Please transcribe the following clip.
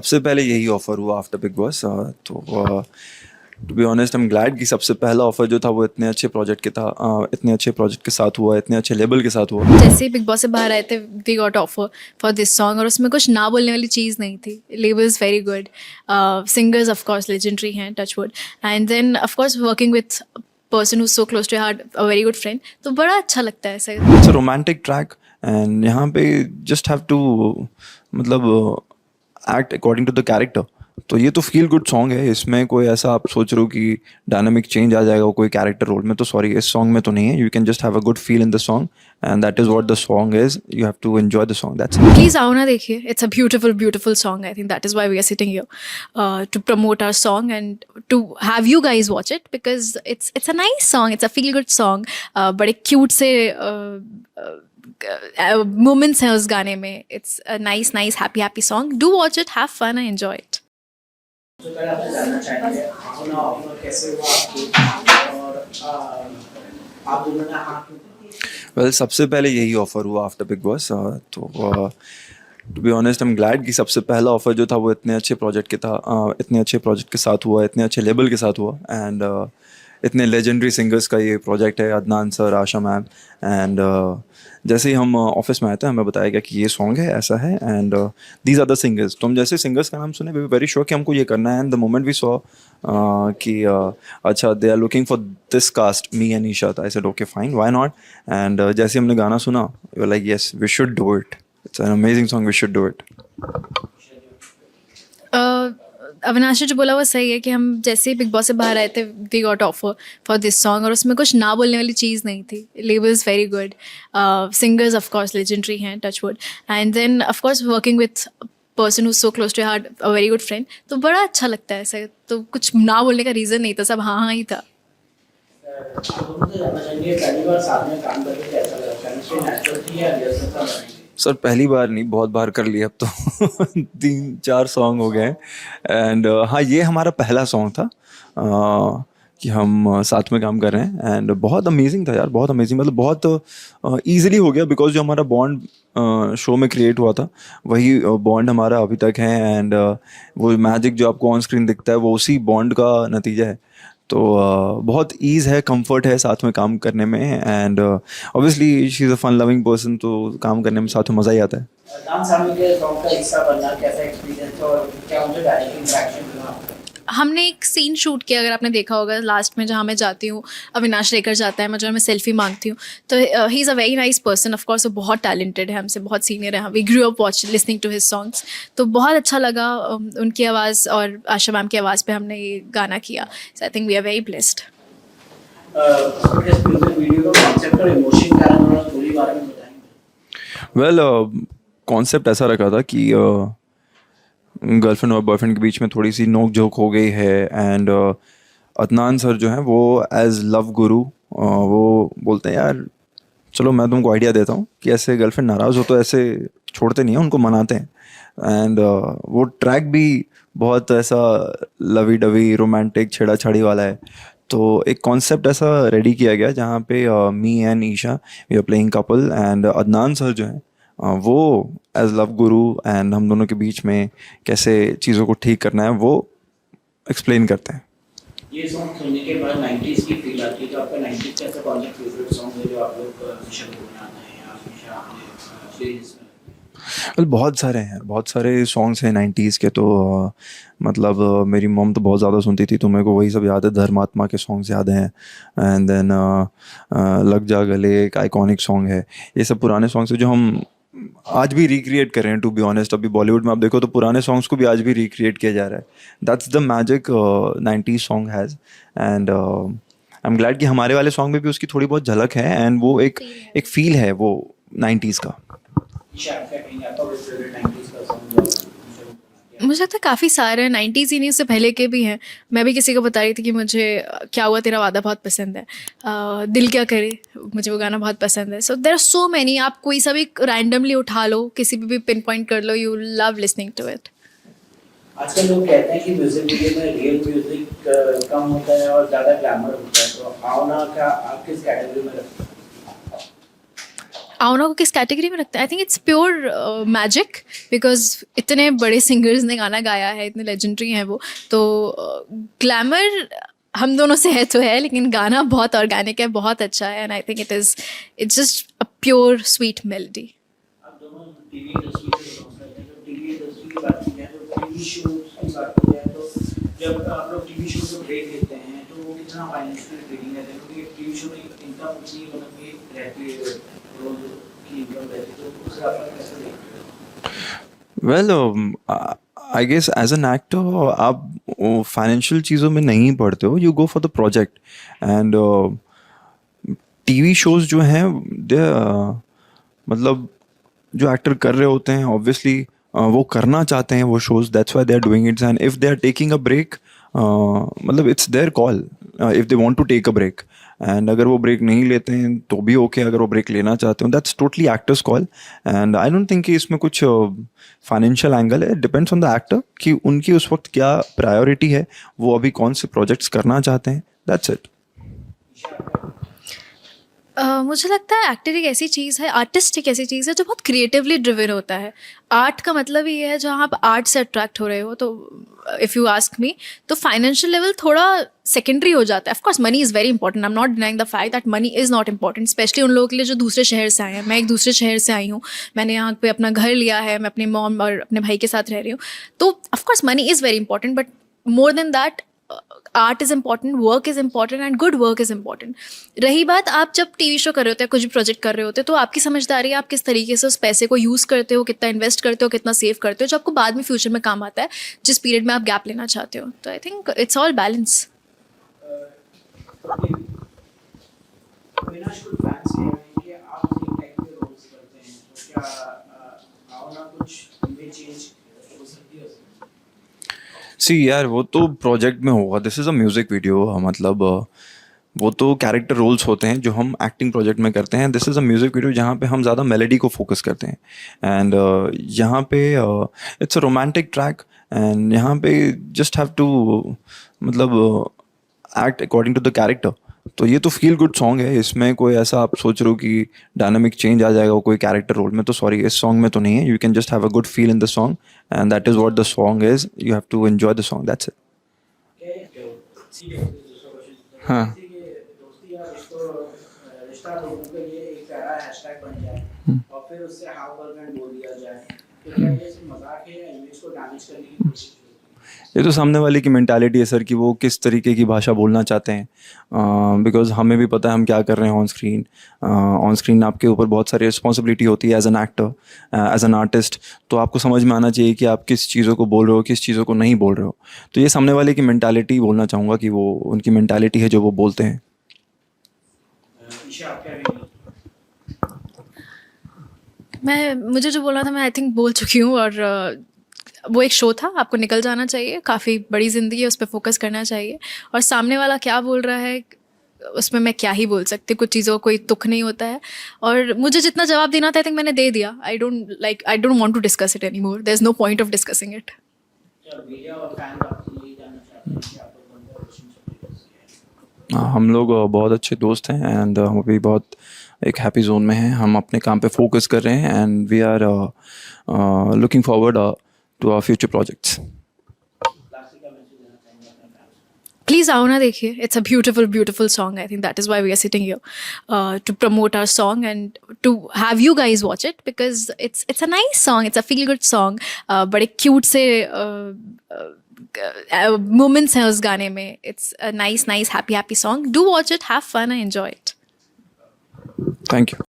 सबसे पहले यही ऑफ़र हुआ आफ्टर बिग बॉस। तो to be honest I am glad कि सबसे पहला ऑफ़र जो था वो इतने अच्छे प्रोजेक्ट के था, इतने अच्छे प्रोजेक्ट के साथ हुआ, इतने अच्छे लेबल के साथ हुआ। जैसे ही बिग बॉस से बाहर आए थे we got offer for this song और उसमें कुछ ना बोलने वाली चीज़ नहीं थी. Label is very good, singers of course legendary हैं, touchwood, and then of course working with person who so close to heart, a very good friend, तो बड़ा अच्छा लगता है ऐसे. It's a romantic track and यहाँ पे जस्ट हैव टू मतलब act according to the character. तो ये तो फील गुड सॉन्ग है, इसमें कोई ऐसा आप सोच रहे हो कि डायनामिक चेंज आ जाएगा कोई कैरेक्टर रोल में, तो सॉरी इस सॉन्ग में तो नहीं है। You can just have a good feel in the song and that is what the song is. You have to enjoy the song, that's it. Please आओ ना देखिए. It's a beautiful, beautiful song. I think that is why we are sitting here to promote our song and to have you guys watch it because it's a nice song. It's a feel good song. बड़े cute से moments हैं उस गाने में. It's a nice, nice, happy, happy song. Do watch it, have fun, and enjoy it. तो पहले आपसे जानना चाहेंगे अपना ऑफर कैसे हुआ आपको और आप दोनों ने हाथ में वेल सबसे पहले यही ऑफ़र हुआ आफ्टर बिग बॉस। तो to be honest I am glad कि सबसे पहला ऑफ़र जो था वो इतने अच्छे प्रोजेक्ट के था, इतने अच्छे प्रोजेक्ट के साथ हुआ, इतने अच्छे लेबल के साथ हुआ एंड इतने लेजेंडरी सिंगर्स का ये प्रोजेक्ट है, Adnan sir, Asha ma'am. And जैसे ही हम ऑफिस में आए थे हमें बताया गया कि ये सॉन्ग है, ऐसा है and these are the singers. तो हम जैसे सिंगर्स का नाम सुने वी वर वेरी श्योर कि हमको ये करना है and the moment we saw कि अच्छा they are looking for this cast me and Isha, I said okay fine why not. And जैसे हमने गाना सुना we were like yes we should do it, it's an amazing song, we should do it. Avinash ने जो बोला वो सही है कि हम जैसे ही बिग बॉस से बाहर आए थे we got offer for this song और उसमें कुछ ना बोलने वाली चीज़ नहीं थी. Label is very good, singers of course legendary हैं, touchwood, and then of course working with person who so close to heart, a very good friend, तो बड़ा अच्छा लगता है ऐसे. तो कुछ ना बोलने का रीज़न नहीं था, सब हाँ हाँ ही था. आप दोनों से जानना चाहेंगे पहली बार साथ में काम करके कैसा लगा, केमिस्ट्री नेचुरल थी या रिहर्सल था? सर पहली बार नहीं, बहुत बार कर लिया अब तो 3-4 सॉन्ग हो गए एंड हाँ ये हमारा पहला सॉन्ग था कि हम साथ में काम कर रहे हैं एंड बहुत अमेजिंग था यार, बहुत अमेजिंग, मतलब बहुत ईजिली हो गया बिकॉज जो हमारा बॉन्ड शो में क्रिएट हुआ था वही बॉन्ड हमारा अभी तक है एंड वो मैजिक जो आपको ऑन स्क्रीन दिखता है वो उसी बॉन्ड का नतीजा है। तो बहुत ईज़ है, कंफर्ट है साथ में काम करने में and obviously she is a fun loving person, तो काम करने में साथ में मज़ा ही आता है। डांस सामने के सॉन्ग का हिस्सा बनना कैसा एक्सपीरियंस और क्या मुझे डायरेक्ट इंटरेक्शन हुआ? हमने एक सीन शूट किया, अगर आपने देखा होगा लास्ट में, जहाँ मैं जाती हूँ, अविनाश लेकर जाता है मुझे, मैं सेल्फी मांगती हूँ, तो he is a very nice person. Of course वो बहुत टैलेंटेड है, हमसे बहुत सीनियर है. We grew up watch listening to his songs, तो बहुत अच्छा लगा उनकी आवाज़ और आशा मैम की आवाज़ पे हमने ये गाना किया. So I think we are very blessed. इस म्यूजिक वीडियो का कॉन्सेप्ट और इमोशन क्या है और पूरी बारे में बताएंगे? वेल कॉन्सेप्ट ऐसा रखा था कि गर्लफ्रेंड और बॉयफ्रेंड के बीच में थोड़ी सी नोक झोंक हो गई है एंड अदनान सर जो हैं वो एज लव गुरु वो बोलते हैं यार चलो मैं तुमको आइडिया देता हूँ कि ऐसे गर्लफ्रेंड नाराज़ हो तो ऐसे छोड़ते नहीं हैं, उनको मनाते हैं एंड वो ट्रैक भी बहुत ऐसा लवी डवी रोमांटिक छेड़ा छाड़ी वाला है। तो एक कॉन्सेप्ट ऐसा रेडी किया गया जहाँ पे me and Isha we are playing couple and Adnan sir जो हैं वो एज लव गुरु एंड हम दोनों के बीच में कैसे चीज़ों को ठीक करना है वो एक्सप्लेन करते हैं। ये सॉन्ग सुनने के बाद 90s की फील आती है, तो आपका 90s का ऐसा कौन सा फेवरेट सॉन्ग है जो आप लोग हमेशा गुनगुनाते हैं या हमेशा अपने प्लेलिस्ट में? वेल बहुत सारे हैं, बहुत सारे सॉन्ग्स हैं 90s के। तो मतलब मेरी मॉम तो बहुत ज़्यादा सुनती थी तो मेरे को वही सब याद है, धर्मात्मा के सॉन्ग्स याद हैं एंड देन लग जा गले एक आइकॉनिक सॉन्ग है। ये सब पुराने सॉन्ग्स हैं जो हम आज भी रिक्रिएट कर रहे हैं। टू बी ऑनेस्ट अभी बॉलीवुड में आप देखो तो पुराने सॉन्ग्स को भी आज भी रिक्रिएट किया जा रहा है। That's the magic 90s song has and I am glad कि हमारे वाले सॉन्ग में भी उसकी थोड़ी बहुत झलक है एंड वो एक फील है वो 90s का। ईशा आपका कहीं आपका कोई फेवरेट 90s का सॉन्ग? मुझे लगता है काफ़ी सारे 90s ही नहीं, उससे पहले के भी हैं. मैं भी किसी को बता रही थी कि मुझे क्या हुआ तेरा वादा बहुत पसंद है, दिल क्या करे, मुझे वो गाना बहुत पसंद है. सो देर आर सो मैनी. आप कोई सा भी रैंडमली उठा लो, किसी भी पिन पॉइंट कर लो, you love listening to it. आजकल लोग कहते हैं कि म्यूजिक वीडियो में रियल म्यूजिक कम होता है और ज़्यादा ग्लैमर होता है, तो आओ ना क्या आप किस कैटेगरी में रखते हैं? आओना को किस कैटेगरी में रखते हैं? I think it's pure magic, because इतने बड़े सिंगर्स ने गाना गाया है, इतने लेजेंडरी हैं वो, तो ग्लैमर हम दोनों से है तो है, लेकिन गाना बहुत ऑर्गेनिक है, बहुत अच्छा है, and I think it's just a pure sweet melody. आप दोनों टीवी इंडस्ट्री से बिलोंग करते हैं, तो टीवी इंडस्ट्री की बात की जाए तो टीवी शोज की बात की जाए तो जब आप लोग टीवी शो को ब्रेक लेते हैं तो वो कितना फाइनेंशियली ट्रेडिंग रहता है, क्योंकि टीवी शो में इनकम उतनी मतलब कि रहती है, रोज की इनकम रहती है, तो उसे आप कैसे देखते हैं? Well I guess as an actor आप फाइनेंशियल चीज़ों में नहीं पढ़ते हो, you go for the project. And TV shows जो हैं दे मतलब जो एक्टर कर रहे होते हैं ऑब्वियसली वो करना चाहते हैं वो shows, that's why they are doing it's. And if they are taking a break, मतलब it's their call if they want to take a break. And अगर वो ब्रेक नहीं लेते हैं तो भी ओके, अगर वो ब्रेक लेना चाहते हो that's totally actors call. And I don't think कि इसमें कुछ फाइनेंशियल एंगल है. डिपेंड्स ऑन द एक्टर कि उनकी उस वक्त क्या प्रायोरिटी है, वो अभी कौन से प्रोजेक्ट्स करना चाहते हैं, दैट्स इट. मुझे लगता है एक्टर एक ऐसी चीज़ है, आर्टिस्ट एक ऐसी चीज़ है जो बहुत क्रिएटिवली ड्रिवन होता है. आर्ट का मतलब ही है जहाँ आप आर्ट से अट्रैक्ट हो रहे हो. तो इफ़ यू आस्क मी, तो फाइनेंशियल लेवल थोड़ा सेकेंडरी हो जाता है. Of course money is very important, I am not denying the fact that money is not important, specially उन लोगों के लिए जो दूसरे शहर से आए हैं. मैं एक दूसरे शहर से आई हूँ, मैंने यहाँ पे अपना घर लिया है, मैं अपने मॉम और अपने भाई के साथ रह रही हूँ. तो of course money is very important, but more than that art is important, work is important and good work is important. रही बात, आप जब टीवी शो कर रहे होते हैं, कुछ भी प्रोजेक्ट कर रहे होते हैं, तो आपकी समझदारी है आप किस तरीके से उस पैसे को यूज़ करते हो, कितना इन्वेस्ट करते हो, कितना सेव करते हो, जो आपको बाद में फ्यूचर में काम आता है, जिस पीरियड में आप गैप लेना चाहते हो. तो I think it's all balance. Avinash, कुछ फैंस कह रहे हैं कि आप एक टाइप के रोल्स करते हैं, तो क्या आओ ना कुछ इमेज चेंज हो सकती है उसमें? सी यार वो तो प्रोजेक्ट में होगा, this is a music video, मतलब वो तो कैरेक्टर रोल्स होते हैं जो हम एक्टिंग प्रोजेक्ट में करते हैं. This is a music video जहाँ पे हम ज़्यादा मेलोडी को फोकस करते हैं. एंड यहाँ पे it's a romantic track, and यहाँ पे जस्ट हैव टू मतलब act according to the character. तो ये तो फील गुड सॉन्ग है, इसमें कोई ऐसा आप सोच रहे हो कि डायनामिक चेंज आ जाएगा कोई कैरेक्टर रोल में, तो सॉरी इस सॉन्ग में तो नहीं है. You can just have a good feel in the song and that is what the song is. You have to enjoy the song, that's it. हाँ. दोस्ती या रिश्ता लोगों के लिए एक प्यारा हैशटैग बन जाए और फिर उससे हाउ गर्लफ्रेंड बोल दिया जाए, तो क्या ये सिर्फ मजाक है या इमेज को डैमेज करने की कोशिश है? ये तो सामने वाले की मेंटालिटी है सर कि वो किस तरीके की भाषा बोलना चाहते हैं. बिकॉज हमें भी पता है हम क्या कर रहे हैं ऑन स्क्रीन. ऑन स्क्रीन आपके ऊपर बहुत सारी रिस्पॉन्सिबिलिटी होती है as an actor, as an artist. तो आपको समझ में आना चाहिए कि आप किस चीज़ों को बोल रहे हो, किस चीज़ों को नहीं बोल रहे हो. तो ये सामने वाले की मेंटालिटी बोलना चाहूँगा कि वो उनकी मेंटालिटी है जो वो बोलते हैं. ईशा, आप क्या कहेंगी? मुझे जो बोलना था मैं आई थिंक बोल चुकी हूँ. और वो एक शो था, आपको निकल जाना चाहिए, काफ़ी बड़ी ज़िंदगी है, उस पर फोकस करना चाहिए. और सामने वाला क्या बोल रहा है उसमें मैं क्या ही बोल सकती. कुछ चीज़ों को कोई तुक नहीं होता है, और मुझे जितना जवाब देना था आई थिंक मैंने दे दिया. I don't want to discuss it any more. There is no point of discussing it. क्या मीडिया और फैन आपसे यही जानना चाहते हैं कि आप लोग का रिलेशनशिप कैसा है? हम लोग बहुत अच्छे दोस्त हैं एंड हम अभी बहुत एक हैप्पी जोन में हैं. हम अपने काम पे फोकस कर रहे हैं and we are looking forward to our future projects. Classic का मैसेज देना चाहेंगे अपने फैंस को? प्लीज़ आओ ना देखिए. It's a beautiful song. I think that is why we are sitting here to promote our song and to have you guys watch it, because it's a nice song, it's a feel good song. बड़े cute से moments हैं उस गाने में. It's a nice happy song. Do watch it, have fun and enjoy it. Thank you.